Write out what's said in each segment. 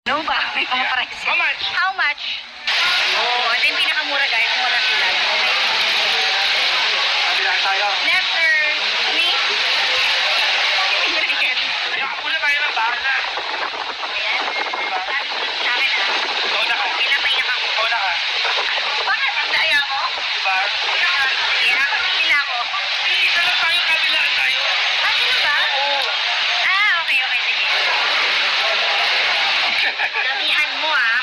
No ba? May mga price. How much? How much? Oh, ito yung pinakamura guys. Mura sila. Kabilang tayo. Left or me? Kaya ako muna tayo ng bahala. Ayan. Sa akin ah. Ikaw na ka. Pinapaiyak ako. Ikaw na ka. Bakit? Ang daya mo? Diba? Sige, nakapila ako. Isa lang tayo, kabilaan tayo. Ah, sino ba? Oo. Ah, okay, okay. Sige. Damihan mo ah.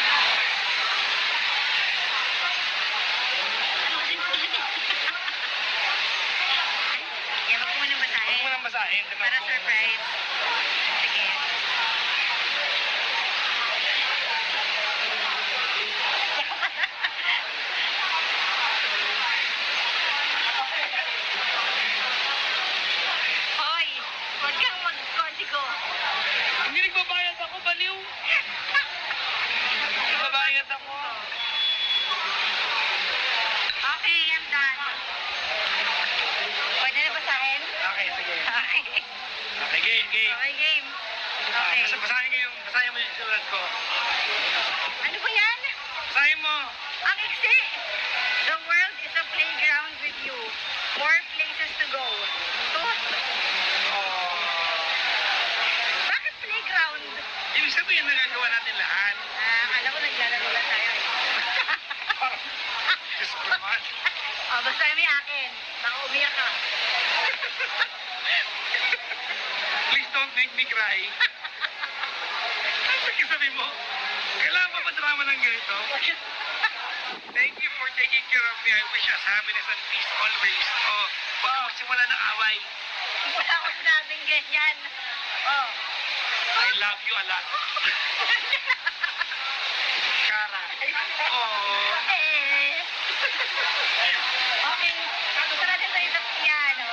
Yan, wag mo nang Huwag basahin. mo nang basahin. Para surprise. Sige. Hoy, huwag kang mag-kodigo. Hindi nagbabayad ako, baliw. Nagbabayad ako. Okay, I'm done. Pwede na basahin? Okay, sige. Okay. Okay, game, game. Okay, game. Okay. Basahin mo yung sulat ko. Ano ba yan? Basahin mo. Ang iksi! The world is a playground with you. More places to go. Tooth. Oh. Bakit playground? Ibig sabihin, nagagawa natin lahat. Ah, akala ko naglalaro lang tayo eh. Diyos ko naman. Oh, basta may akin. Baka umiyak ka. Please don't make me cry. Ano sabi mo? Kailangan pa ba drama ng ganito? Thank you for taking care of me. I wish us happiness and peace always. Oh, huwag ka magsimula ng away. Wala ko sinabing ganyan. Oh. I love you a lot. Kara. Oh. Eh. Okay. Gusto natin tayo sa piano.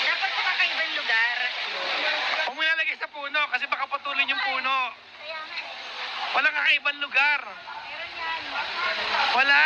Dapat sa kakaibang lugar. Huwag mo nalagay sa puno kasi baka putulin yung puno. Kaya nga. Walang kakaibang lugar. Meron yan. Wala.